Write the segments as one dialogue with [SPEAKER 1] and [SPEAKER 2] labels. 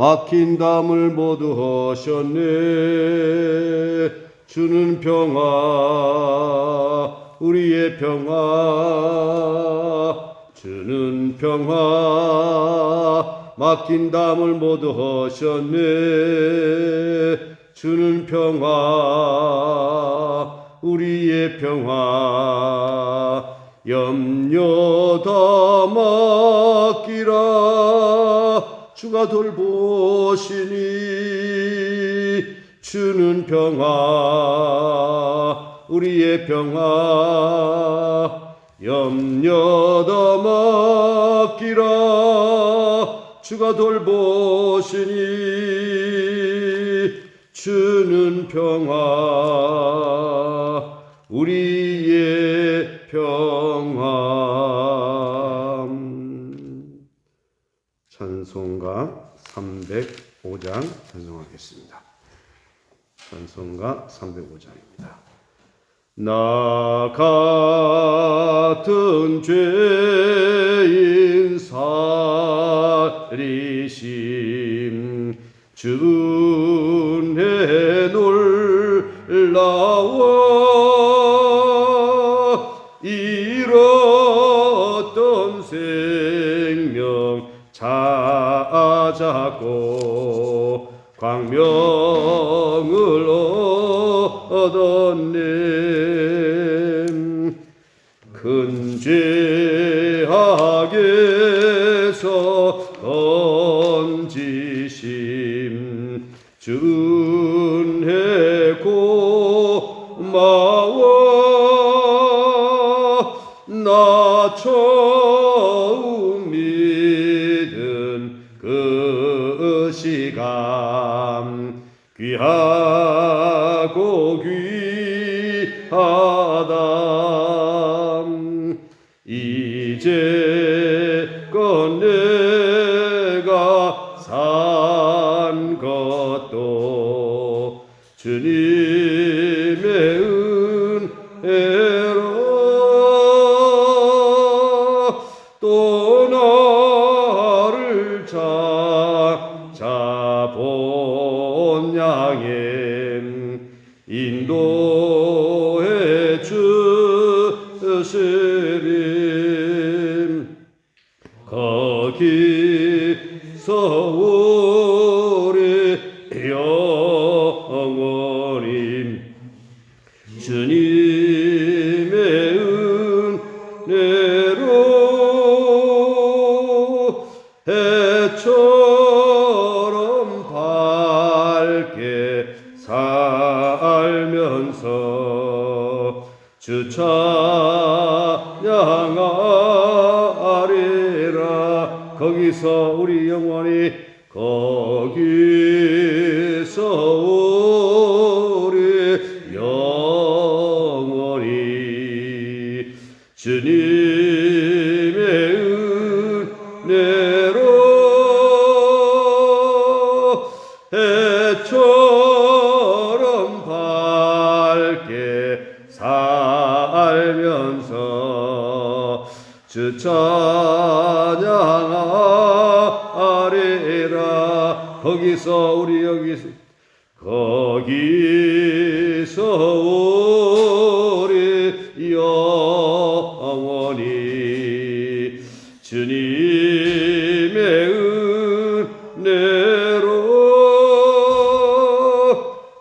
[SPEAKER 1] 막힌 담을 모두 하셨네. 주는 평화 우리의 평화 주는 평화 막힌 담을 모두 하셨네. 주는 평화 우리의 평화 염려 다 맡기라. 주가 돌보시니 주는 평화 우리의 평화 염려 다 맡기라. 주가 돌보시니 주는 평화 우리의 평화. 찬송가 305장 찬송하겠습니다. 찬송가 305장입니다. 나 같은 죄인 살리심 주은혜 놀라워 잃었던 생명 찾았고 광명을 얻었네. 큰 죄악에서 건지심 주은혜 고마워. 나 처음 믿은 그 시간 귀하고 귀하다. 이제껏 내가 산 것도 주님의 은혜로 또 나를 찾아본 양의 인도해 주시림. 거기서 우리 영원히 주님의 은혜로 해처럼 밝게 살면서 주 찬양하리라. 거기서 우리 영원히 거기서 우리 영원히 주님의 은혜로 해처럼 밝게 살면서 주 찬양하리라. 거기서 우리 거기서 우리 영원히 주님의 은혜로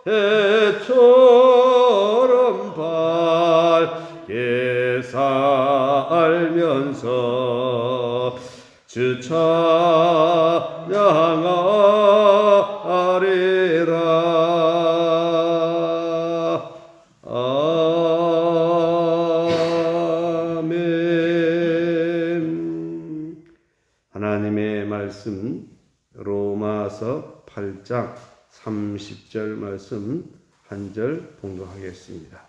[SPEAKER 1] 해처럼 밝게 살면서 주 찬양하리라. 아멘. 하나님의 말씀 로마서 8장 30절 말씀 한 절 봉독하겠습니다.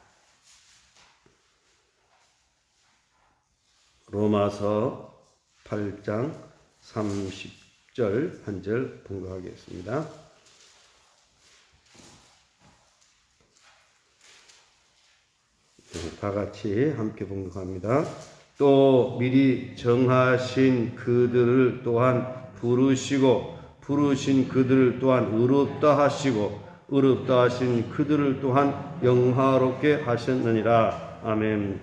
[SPEAKER 1] 로마서 8장 30절 한 절 봉독하겠습니다. 다 같이 함께 봉독합니다. 또 미리 정하신 그들을 또한 부르시고 부르신 그들을 또한 의롭다 하시고 의롭다 하신 그들을 또한 영화롭게 하셨느니라. 아멘.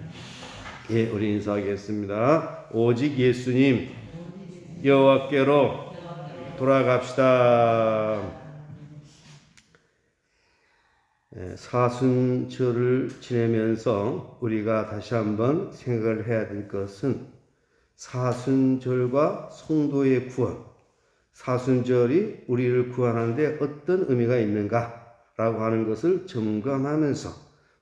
[SPEAKER 1] 예, 우리 인사하겠습니다. 오직 예수님 여호와께로 돌아갑시다. 사순절을 지내면서 우리가 다시 한번 생각을 해야 될 것은 사순절과 성도의 구원, 사순절이 우리를 구원하는데 어떤 의미가 있는가라고 하는 것을 점검하면서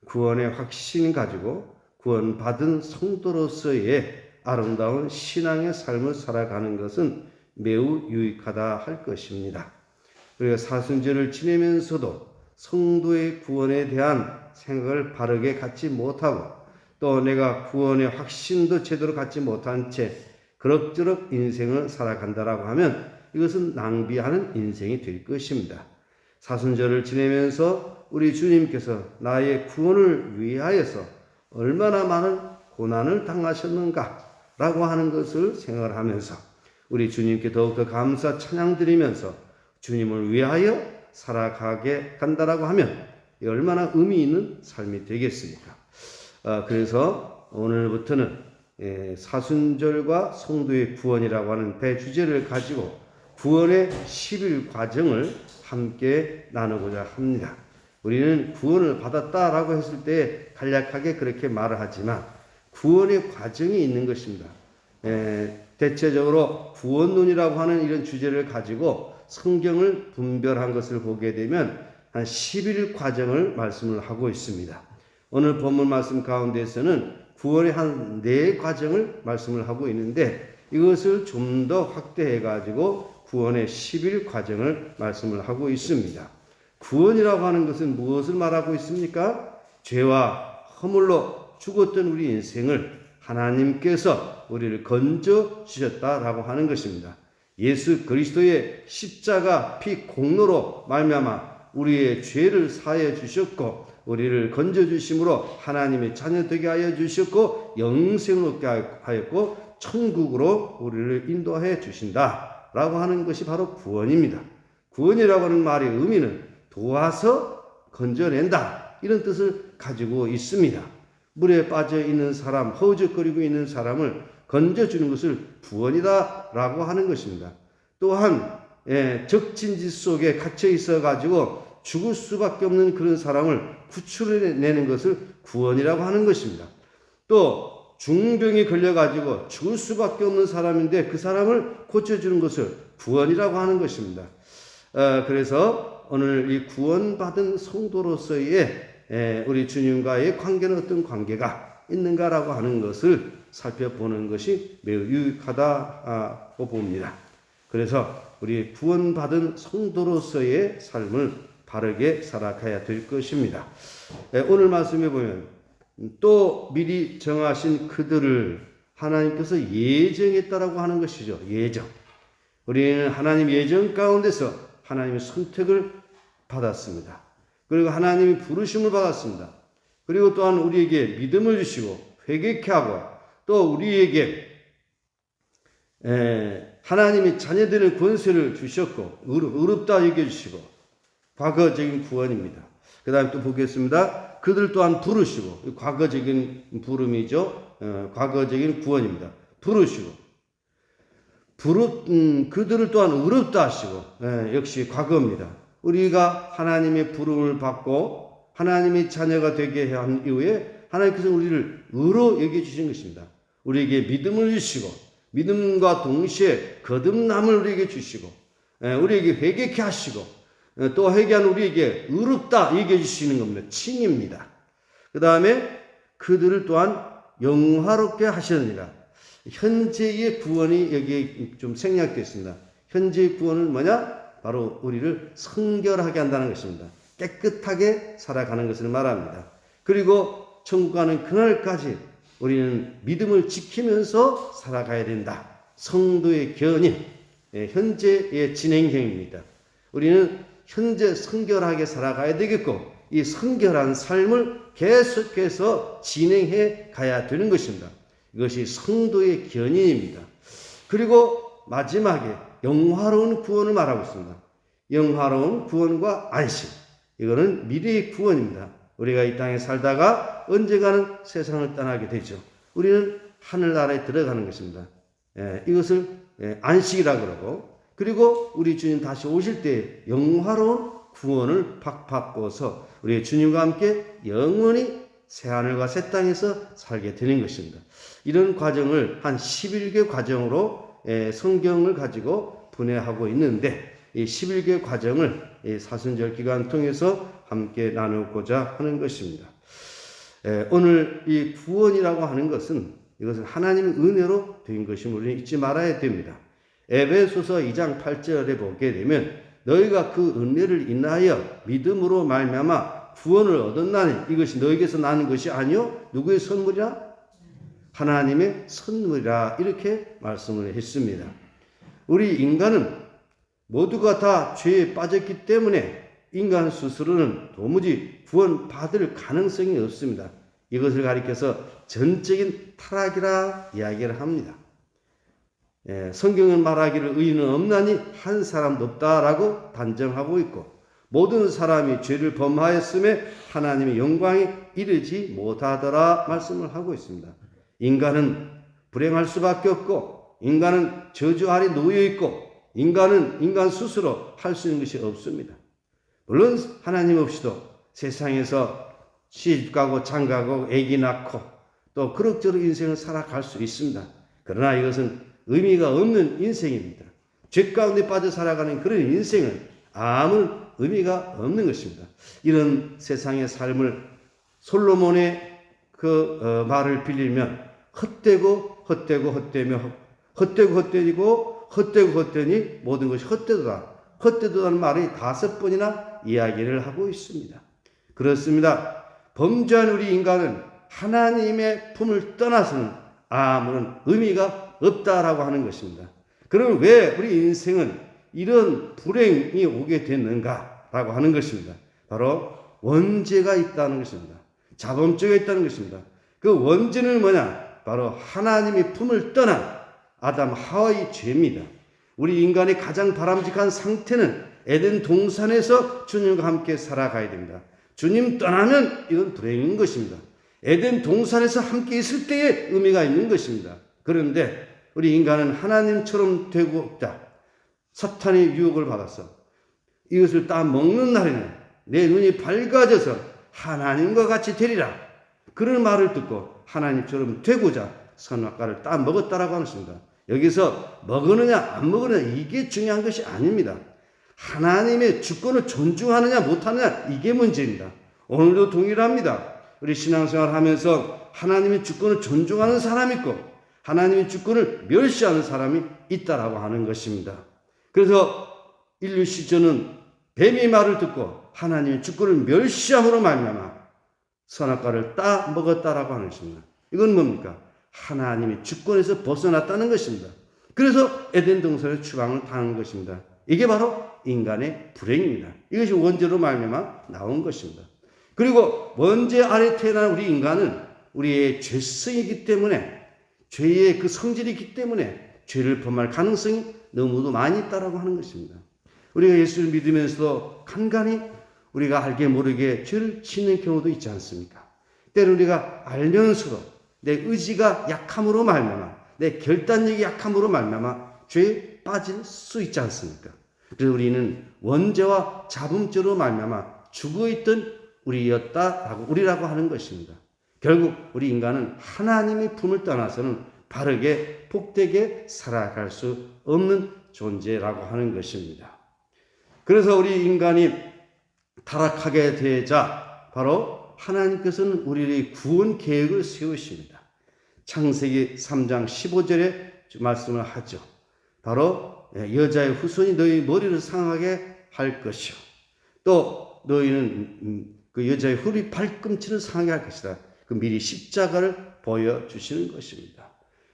[SPEAKER 1] 구원의 확신 가지고 구원받은 성도로서의 아름다운 신앙의 삶을 살아가는 것은 매우 유익하다 할 것입니다. 우리가 사순절을 지내면서도 성도의 구원에 대한 생각을 바르게 갖지 못하고 또 내가 구원의 확신도 제대로 갖지 못한 채 그럭저럭 인생을 살아간다라고 하면 이것은 낭비하는 인생이 될 것입니다. 사순절을 지내면서 우리 주님께서 나의 구원을 위하여서 얼마나 많은 고난을 당하셨는가라고 하는 것을 생각을 하면서 우리 주님께 더욱더 감사 찬양 드리면서 주님을 위하여 살아가게 간다라고 하면 얼마나 의미 있는 삶이 되겠습니까? 그래서 오늘부터는 사순절과 성도의 구원이라고 하는 대주제를 가지고 구원의 10일 과정을 함께 나누고자 합니다. 우리는 구원을 받았다라고 했을 때 간략하게 그렇게 말을 하지만 구원의 과정이 있는 것입니다. 대체적으로 구원론이라고 하는 이런 주제를 가지고 성경을 분별한 것을 보게 되면 한 10일 과정을 말씀을 하고 있습니다. 오늘 본문 말씀 가운데서는 구원의 한 4과정을 말씀을 하고 있는데 이것을 좀 더 확대해 가지고 구원의 10일 과정을 말씀을 하고 있습니다. 구원이라고 하는 것은 무엇을 말하고 있습니까? 죄와 허물로 죽었던 우리 인생을 하나님께서 우리를 건져 주셨다라고 하는 것입니다. 예수 그리스도의 십자가 피 공로로 말미암아 우리의 죄를 사해 주셨고 우리를 건져 주심으로 하나님의 자녀 되게 하여 주셨고 영생을 얻게 하였고 천국으로 우리를 인도해 주신다라고 하는 것이 바로 구원입니다. 구원이라고 하는 말의 의미는 도와서 건져낸다 이런 뜻을 가지고 있습니다. 물에 빠져 있는 사람, 허우적거리고 있는 사람을 건져주는 것을 구원이다라고 하는 것입니다. 또한 적진지 속에 갇혀 있어가지고 죽을 수밖에 없는 그런 사람을 구출해내는 것을 구원이라고 하는 것입니다. 또 중병이 걸려가지고 죽을 수밖에 없는 사람인데 그 사람을 고쳐주는 것을 구원이라고 하는 것입니다. 그래서 오늘 이 구원받은 성도로서의 우리 주님과의 관계는 어떤 관계가 있는가라고 하는 것을 살펴보는 것이 매우 유익하다고 봅니다. 그래서 우리 구원받은 성도로서의 삶을 바르게 살아가야 될 것입니다. 오늘 말씀에 보면 또 미리 정하신 그들을 하나님께서 예정했다라고 하는 것이죠. 예정. 우리는 하나님 예정 가운데서 하나님의 선택을 받았습니다. 그리고 하나님의 부르심을 받았습니다. 그리고 또한 우리에게 믿음을 주시고 회개케 하고 또 우리에게 하나님의 자녀되는 권세를 주셨고 의롭다 여겨주시고 과거적인 구원입니다. 그 다음에 또 보겠습니다. 그들 또한 부르시고 과거적인 부름이죠. 과거적인 구원입니다. 부르시고 그들을 또한 의롭다 하시고 역시 과거입니다. 우리가 하나님의 부름을 받고 하나님의 자녀가 되게 한 이후에 하나님께서 우리를 의로 여겨주신 것입니다. 우리에게 믿음을 주시고 믿음과 동시에 거듭남을 우리에게 주시고 우리에게 회개케 하시고 또 회개한 우리에게 의롭다 여겨주시는 겁니다. 칭입니다. 그 다음에 그들을 또한 영화롭게 하셨느니라. 현재의 구원이 여기에 좀 생략되어 있습니다. 현재의 구원은 뭐냐? 바로 우리를 성결하게 한다는 것입니다. 깨끗하게 살아가는 것을 말합니다. 그리고 천국 가는 그날까지 우리는 믿음을 지키면서 살아가야 된다. 성도의 견인, 현재의 진행형입니다. 우리는 현재 성결하게 살아가야 되겠고 이 성결한 삶을 계속해서 진행해 가야 되는 것입니다. 이것이 성도의 견인입니다. 그리고 마지막에 영화로운 구원을 말하고 있습니다. 영화로운 구원과 안식. 이거는 미래의 구원입니다. 우리가 이 땅에 살다가 언젠가는 세상을 떠나게 되죠. 우리는 하늘나라에 들어가는 것입니다. 이것을 안식이라 그러고, 그리고 우리 주님 다시 오실 때 영화로운 구원을 받고서 우리 주님과 함께 영원히 새하늘과 새 땅에서 살게 되는 것입니다. 이런 과정을 한 11개 과정으로 성경을 가지고 분해하고 있는데, 이 11개 과정을 사순절 기간 통해서 함께 나누고자 하는 것입니다. 오늘 이 구원이라고 하는 것은 이것은 하나님의 은혜로 된 것임을 우리는 잊지 말아야 됩니다. 에베소서 2장 8절에 보게 되면 너희가 그 은혜를 인하여 믿음으로 말미암아 구원을 얻었나니 이것이 너희에게서 나는 것이 아니요 누구의 선물이라? 하나님의 선물이라 이렇게 말씀을 했습니다. 우리 인간은 모두가 다 죄에 빠졌기 때문에 인간 스스로는 도무지 구원받을 가능성이 없습니다. 이것을 가리켜서 전적인 타락이라 이야기를 합니다. 성경은 말하기를 의인은 없나니 한 사람도 없다라고 단정하고 있고, 모든 사람이 죄를 범하였음에 하나님의 영광에 이르지 못하더라 말씀을 하고 있습니다. 인간은 불행할 수밖에 없고, 인간은 저주 아래 놓여 있고, 인간은 인간 스스로 할 수 있는 것이 없습니다. 물론 하나님 없이도 세상에서 시집가고 장가고 아기 낳고 또 그럭저럭 인생을 살아갈 수 있습니다. 그러나 이것은 의미가 없는 인생입니다. 죄 가운데 빠져 살아가는 그런 인생은 아무 의미가 없는 것입니다. 이런 세상의 삶을 솔로몬의 그 말을 빌리면 헛되고 헛되고 헛되며 헛되고 헛되고 헛되고 헛되니 모든 것이 헛되도다. 헛되도다는 말이 5번이나 이야기를 하고 있습니다. 그렇습니다. 범죄한 우리 인간은 하나님의 품을 떠나서는 아무런 의미가 없다라고 하는 것입니다. 그럼 왜 우리 인생은 이런 불행이 오게 됐는가라고 하는 것입니다. 바로 원죄가 있다는 것입니다. 자범죄가 있다는 것입니다. 그 원죄는 뭐냐? 바로 하나님의 품을 떠난 아담 하와의 죄입니다. 우리 인간의 가장 바람직한 상태는 에덴 동산에서 주님과 함께 살아가야 됩니다. 주님 떠나면 이건 불행인 것입니다. 에덴 동산에서 함께 있을 때에 의미가 있는 것입니다. 그런데 우리 인간은 하나님처럼 되고자 사탄의 유혹을 받아서 이것을 딱 먹는 날에는 내 눈이 밝아져서 하나님과 같이 되리라. 그런 말을 듣고 하나님처럼 되고자 선악과를 딱 먹었다라고 하는 것입니다. 여기서 먹느냐 안 먹느냐 이게 중요한 것이 아닙니다. 하나님의 주권을 존중하느냐 못하느냐 이게 문제입니다. 오늘도 동일합니다. 우리 신앙생활 하면서 하나님의 주권을 존중하는 사람이 있고 하나님의 주권을 멸시하는 사람이 있다라고 하는 것입니다. 그래서 인류 시조는 뱀의 말을 듣고 하나님의 주권을 멸시함으로 말미암아 선악과를 따 먹었다라고 하는 것입니다. 이건 뭡니까? 하나님의 주권에서 벗어났다는 것입니다. 그래서 에덴 동산의 추방을 당한 것입니다. 이게 바로 인간의 불행입니다. 이것이 원죄로 말미암아 나온 것입니다. 그리고 원죄 아래 태어난 우리 인간은 우리의 죄성이기 때문에 죄의 그 성질이 있기 때문에 죄를 범할 가능성이 너무도 많이 있다라고 하는 것입니다. 우리가 예수를 믿으면서도 간간히 우리가 알게 모르게 죄를 짓는 경우도 있지 않습니까? 때로 우리가 알면서도 내 의지가 약함으로 말미암아 내 결단력이 약함으로 말미암아 죄에 빠질 수 있지 않습니까? 그래서 우리는 원죄와 자범죄로 말미암아 죽어있던 우리라고 하는 것입니다. 결국 우리 인간은 하나님의 품을 떠나서는 바르게 복되게 살아갈 수 없는 존재라고 하는 것입니다. 그래서 우리 인간이 타락하게 되자 바로 하나님께서는 우리의 구원 계획을 세우십니다. 창세기 3장 15절에 말씀을 하죠. 바로 여자의 후손이 너희 머리를 상하게 할 것이요. 또 너희는 그 여자의 후리 발꿈치를 상하게 할 것이다. 그 미리 십자가를 보여주시는 것입니다.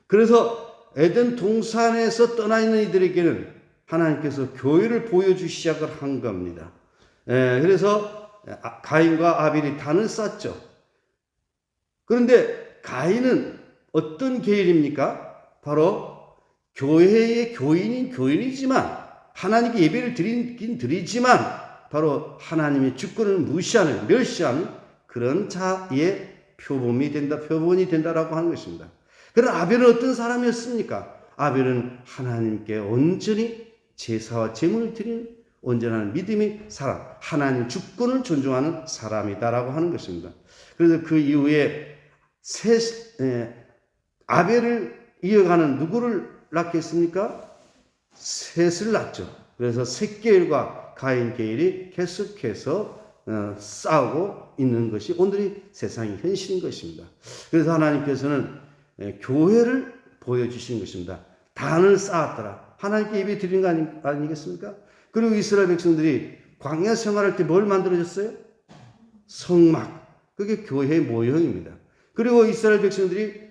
[SPEAKER 1] 그래서 에덴 동산에서 떠나 있는 이들에게는 하나님께서 교회를 보여주기 시작을 한 겁니다. 그래서 가인과 아벨이 단을 쌓죠. 그런데 가인은 어떤 계율입니까? 바로 교회의 교인인 교인이지만 하나님께 예배를 드리긴 드리지만 바로 하나님의 주권을 무시하는 멸시하는 그런 자의 표본이 된다라고 하는 것입니다. 그럼 아벨은 어떤 사람이었습니까? 아벨은 하나님께 온전히 제사와 제물을 드리는 온전한 믿음의 사람, 하나님 주권을 존중하는 사람이다라고 하는 것입니다. 그래서 그 이후에 아벨을 이어가는 누구를 낳겠습니까? 셋을 낳죠. 그래서 셋계일과 가인계일이 계속해서 싸우고 있는 것이 오늘의 세상의 현실인 것입니다. 그래서 하나님께서는 교회를 보여주신 것입니다. 단을 쌓았더라. 하나님께 예배 드리는 거 아니겠습니까? 그리고 이스라엘 백성들이 광야 생활할 때 뭘 만들어줬어요? 성막. 그게 교회의 모형입니다. 그리고 이스라엘 백성들이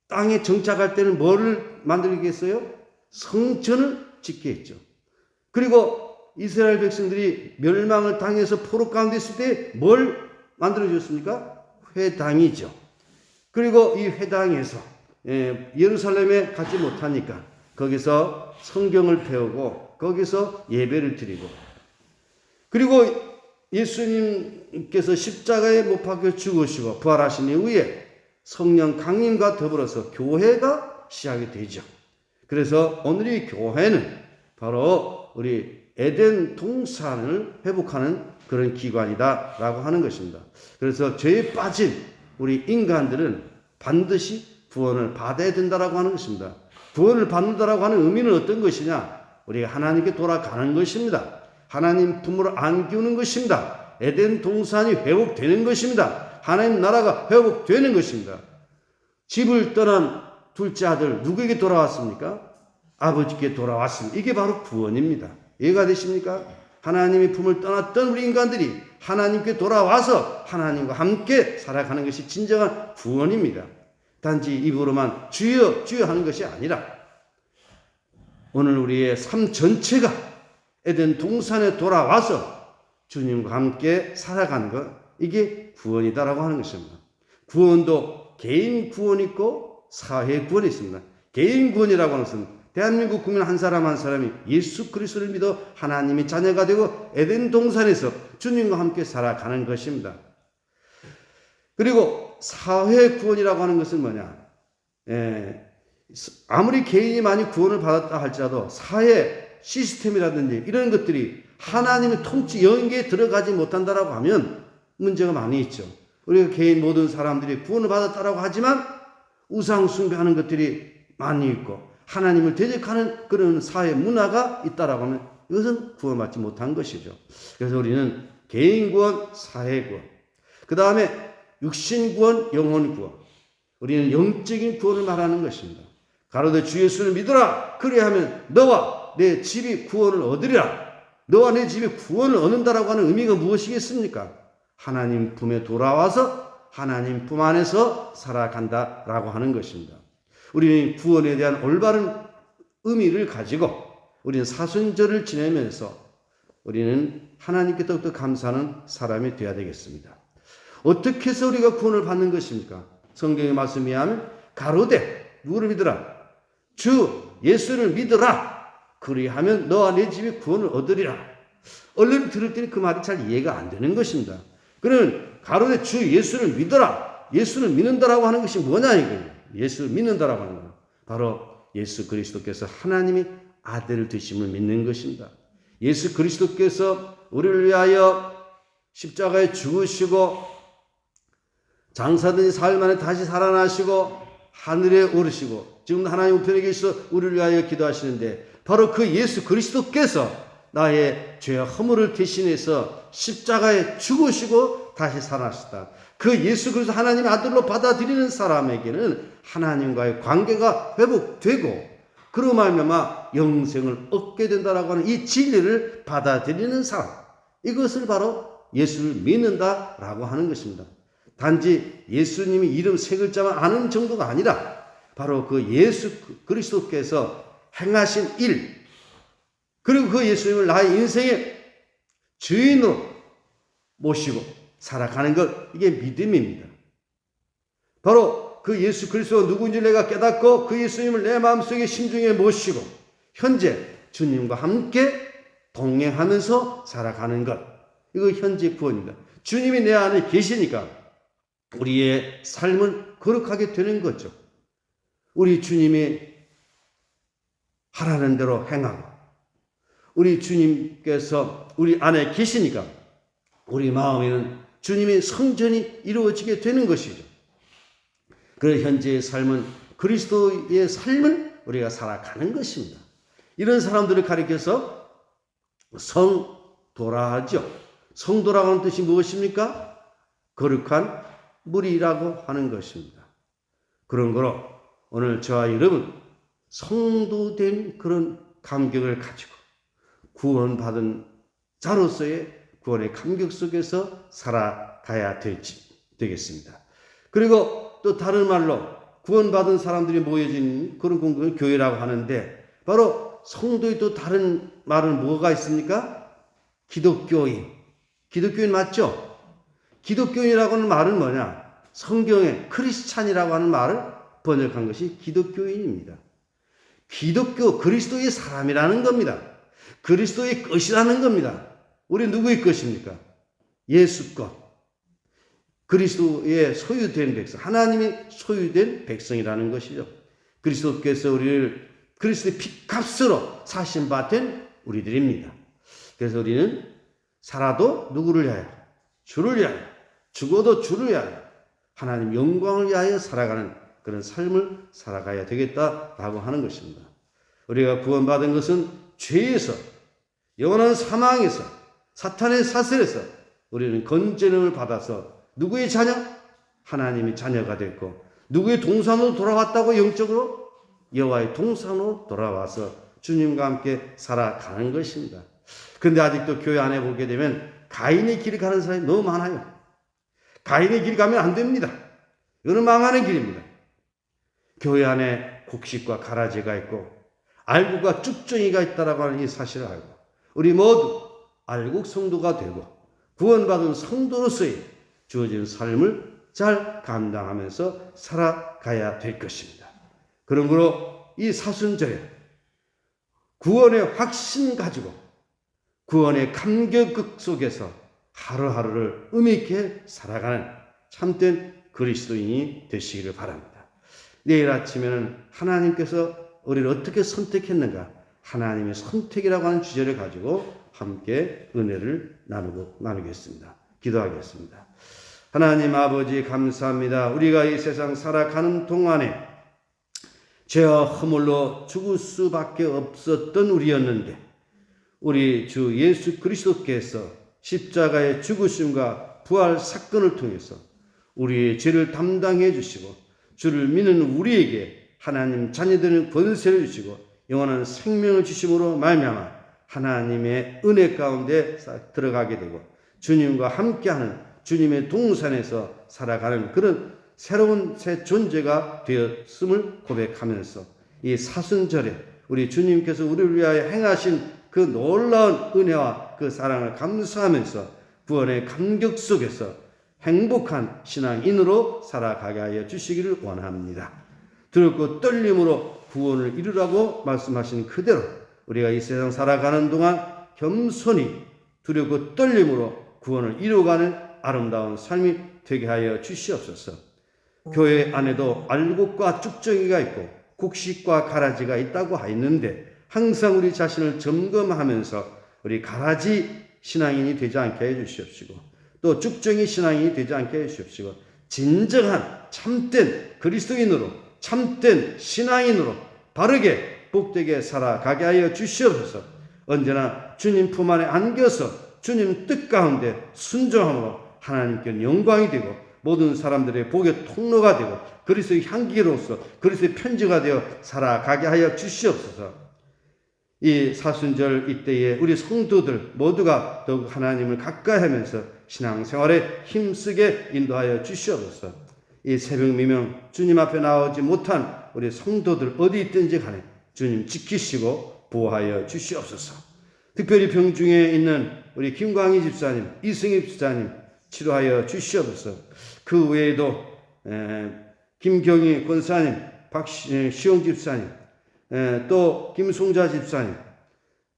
[SPEAKER 1] 땅에 정착할 때는 뭐를 만들겠어요? 성전을 짓게 했죠. 그리고 이스라엘 백성들이 멸망을 당해서 포로 가운데 있을 때 뭘 만들어줬습니까? 회당이죠. 그리고 이 회당에서 예루살렘에 가지 못하니까 거기서 성경을 배우고 거기서 예배를 드리고, 그리고 예수님께서 십자가에 못 박혀 죽으시고 부활하신 이후에 성령 강림과 더불어서 교회가 시작이 되죠. 그래서 오늘의 교회는 바로 우리 에덴 동산을 회복하는 그런 기관이다라고 하는 것입니다. 그래서 죄에 빠진 우리 인간들은 반드시 구원을 받아야 된다라고 하는 것입니다. 구원을 받는다라고 하는 의미는 어떤 것이냐? 우리가 하나님께 돌아가는 것입니다. 하나님 품으로 안기우는 것입니다. 에덴 동산이 회복되는 것입니다. 하나님 나라가 회복되는 것입니다. 집을 떠난 둘째 아들 누구에게 돌아왔습니까? 아버지께 돌아왔습니다. 이게 바로 구원입니다. 이해가 되십니까? 하나님의 품을 떠났던 우리 인간들이 하나님께 돌아와서 하나님과 함께 살아가는 것이 진정한 구원입니다. 단지 입으로만 주여 주여 하는 것이 아니라 오늘 우리의 삶 전체가 에덴 동산에 돌아와서 주님과 함께 살아가는 것, 이게 구원이다라고 하는 것입니다. 구원도 개인 구원이 있고 사회 구원이 있습니다. 개인 구원이라고 하는 것은 대한민국 국민 한 사람 한 사람이 예수 그리스도를 믿어 하나님의 자녀가 되고 에덴 동산에서 주님과 함께 살아가는 것입니다. 그리고 사회 구원이라고 하는 것은 뭐냐? 아무리 개인이 많이 구원을 받았다 할지라도 사회 시스템이라든지 이런 것들이 하나님의 통치 영역에 들어가지 못한다라고 하면 문제가 많이 있죠. 우리가 개인 모든 사람들이 구원을 받았다라고 하지만 우상 숭배하는 것들이 많이 있고 하나님을 대적하는 그런 사회 문화가 있다라고 하면 이것은 구원받지 못한 것이죠. 그래서 우리는 개인 구원, 사회 구원, 그 다음에 육신 구원, 영혼 구원. 우리는 영적인 구원을 말하는 것입니다. 가로되 주 예수를 믿으라. 그리하면 너와 내 집이 구원을 얻으리라. 너와 내 집이 구원을 얻는다라고 하는 의미가 무엇이겠습니까? 하나님 품에 돌아와서 하나님 품 안에서 살아간다라고 하는 것입니다. 우리는 구원에 대한 올바른 의미를 가지고 우리는 사순절을 지내면서 우리는 하나님께 더욱더 감사하는 사람이 되어야 되겠습니다. 어떻게 해서 우리가 구원을 받는 것입니까? 성경의 말씀에 하면 가로되 누구를 믿으라? 주 예수를 믿으라. 그리하면 너와 내 집이 구원을 얻으리라. 얼른 들을 때는 그 말이 잘 이해가 안 되는 것입니다. 그는 가로되 주 예수를 믿어라. 예수를 믿는다라고 하는 것이 뭐냐 이거예요. 예수를 믿는다라고 하는 것. 바로 예수 그리스도께서 하나님의 아들을 되심을 믿는 것입니다. 예수 그리스도께서 우리를 위하여 십자가에 죽으시고 장사된 사흘 만에 다시 살아나시고 하늘에 오르시고 지금 하나님 우편에 계셔서 우리를 위하여 기도하시는데 바로 그 예수 그리스도께서 나의 죄와 허물을 대신해서 십자가에 죽으시고 다시 살아나셨다. 그 예수 그리스도 하나님의 아들로 받아들이는 사람에게는 하나님과의 관계가 회복되고 그로 말미암아 영생을 얻게 된다라고 하는 이 진리를 받아들이는 사람, 이것을 바로 예수를 믿는다라고 하는 것입니다. 단지 예수님이 이름 세 글자만 아는 정도가 아니라 바로 그 예수 그리스도께서 행하신 일, 그리고 그 예수님을 나의 인생의 주인으로 모시고 살아가는 것, 이게 믿음입니다. 바로 그 예수 그리스도가 누구인지 내가 깨닫고 그 예수님을 내 마음속에 심중에 모시고 현재 주님과 함께 동행하면서 살아가는 것. 이거 현재 구원입니다. 주님이 내 안에 계시니까 우리의 삶은 거룩하게 되는 거죠. 우리 주님이 하라는 대로 행하고 우리 주님께서 우리 안에 계시니까 우리 마음에는 주님의 성전이 이루어지게 되는 것이죠. 그 현재의 삶은 그리스도의 삶을 우리가 살아가는 것입니다. 이런 사람들을 가리켜서 성도라 하죠. 성도라고 하는 뜻이 무엇입니까? 거룩한 무리라고 하는 것입니다. 그런 거로 오늘 저와 여러분 성도된 그런 감격을 가지고 구원받은 자로서의 구원의 감격 속에서 살아가야 되겠습니다. 그리고 또 다른 말로 구원받은 사람들이 모여진 그런 공동을 교회라고 하는데 바로 성도의 또 다른 말은 뭐가 있습니까? 기독교인. 기독교인 맞죠? 기독교인이라고 하는 말은 뭐냐? 성경에 크리스찬이라고 하는 말을 번역한 것이 기독교인입니다. 기독교, 그리스도의 사람이라는 겁니다. 그리스도의 것이라는 겁니다. 우리 누구의 것입니까? 예수 것. 그리스도의 소유된 백성, 하나님의 소유된 백성이라는 것이죠. 그리스도께서 우리를 그리스도의 피값으로 사신 바 된 우리들입니다. 그래서 우리는 살아도 누구를 위하여? 주를 위하여. 죽어도 주를 위하여. 하나님 영광을 위하여 살아가는 그런 삶을 살아가야 되겠다라고 하는 것입니다. 우리가 구원받은 것은 죄에서, 영원한 사망에서, 사탄의 사슬에서 우리는 건전을 받아서 누구의 자녀? 하나님의 자녀가 됐고 누구의 동산으로 돌아왔다고 영적으로? 여호와의 동산으로 돌아와서 주님과 함께 살아가는 것입니다. 그런데 아직도 교회 안에 보게 되면 가인의 길을 가는 사람이 너무 많아요. 가인의 길 가면 안 됩니다. 이거는 망하는 길입니다. 교회 안에 곡식과 가라지가 있고 알곡과 쭉정이가 있다라고 하는 이 사실을 알고 우리 모두 알곡 성도가 되고 구원받은 성도로서의 주어진 삶을 잘 감당하면서 살아가야 될 것입니다. 그런 거로 이 사순절에 구원의 확신 가지고 구원의 감격극 속에서 하루하루를 의미있게 살아가는 참된 그리스도인이 되시기를 바랍니다. 내일 아침에는 하나님께서 우리를 어떻게 선택했는가 하나님의 선택이라고 하는 주제를 가지고 함께 은혜를 나누겠습니다. 기도하겠습니다. 하나님 아버지 감사합니다. 우리가 이 세상 살아가는 동안에 죄와 허물로 죽을 수밖에 없었던 우리였는데 우리 주 예수 그리스도께서 십자가의 죽으심과 부활 사건을 통해서 우리의 죄를 담당해 주시고 주를 믿는 우리에게 하나님 자녀되는 권세를 주시고 영원한 생명을 주심으로 말미암아 하나님의 은혜 가운데 들어가게 되고 주님과 함께하는 주님의 동산에서 살아가는 그런 새로운 새 존재가 되었음을 고백하면서 이 사순절에 우리 주님께서 우리를 위하여 행하신 그 놀라운 은혜와 그 사랑을 감사하면서 구원의 감격 속에서 행복한 신앙인으로 살아가게 하여 주시기를 원합니다. 두렵고 떨림으로 구원을 이루라고 말씀하신 그대로 우리가 이 세상 살아가는 동안 겸손히 두렵고 떨림으로 구원을 이루어가는 아름다운 삶이 되게 하여 주시옵소서. 교회 안에도 알곡과 쭉정이가 있고 곡식과 가라지가 있다고 하였는데 항상 우리 자신을 점검하면서 우리 가라지 신앙인이 되지 않게 해주시옵시고 또 쭉정이 신앙인이 되지 않게 해주시옵시고 진정한 참된 그리스도인으로 참된 신앙인으로 바르게 복되게 살아가게 하여 주시옵소서. 언제나 주님 품 안에 안겨서 주님 뜻 가운데 순종함으로 하나님께 영광이 되고 모든 사람들의 복의 통로가 되고 그리스도의 향기로서 그리스도의 편지가 되어 살아가게 하여 주시옵소서. 이 사순절 이때에 우리 성도들 모두가 더욱 하나님을 가까이 하면서 신앙생활에 힘쓰게 인도하여 주시옵소서. 이 새벽 미명 주님 앞에 나오지 못한 우리 성도들 어디 있든지 간에 주님 지키시고 보호하여 주시옵소서. 특별히 병중에 있는 우리 김광희 집사님, 이승희 집사님 치료하여 주시옵소서. 그 외에도 김경희 권사님, 시영 집사님, 또 김송자 집사님,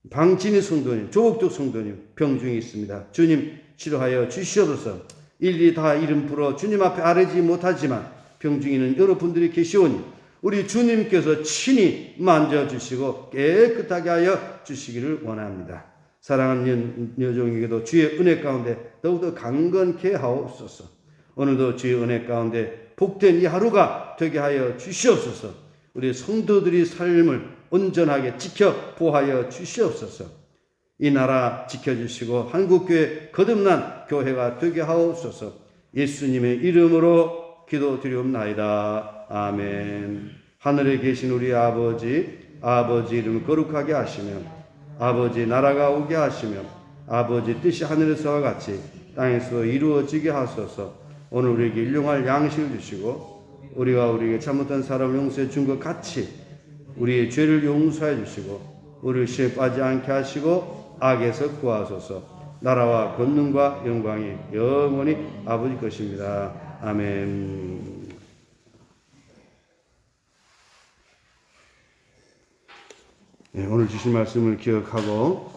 [SPEAKER 1] 방진희 성도님, 조옥덕 성도님 병 중에 있습니다. 주님 치료하여 주시옵소서. 일일이 다 이름 불어 주님 앞에 아뢰지 못하지만 병 중에 있는 여러분들이 계시오니 우리 주님께서 친히 만져주시고 깨끗하게 하여 주시기를 원합니다. 사랑하는 여종에게도 주의 은혜 가운데 더욱더 강건케 하옵소서. 오늘도 주의 은혜 가운데 복된 이 하루가 되게 하여 주시옵소서. 우리 성도들이 삶을 온전하게 지켜 보호하여 주시옵소서. 이 나라 지켜주시고 한국교회 거듭난 교회가 되게 하옵소서. 예수님의 이름으로 기도드리옵나이다. 아멘. 하늘에 계신 우리 아버지 이름 거룩하게 하시며 아버지 나라가 오게 하시며 아버지 뜻이 하늘에서와 같이 땅에서 이루어지게 하소서. 오늘 우리에게 일용할 양식을 주시고 우리가 우리에게 잘못한 사람을 용서해 준 것 같이 우리의 죄를 용서해 주시고 우리를 시험에 빠지지 않게 하시고 악에서 구하소서. 나라와 권능과 영광이 영원히 아버지 것입니다. 아멘. 오늘 주신 말씀을 기억하고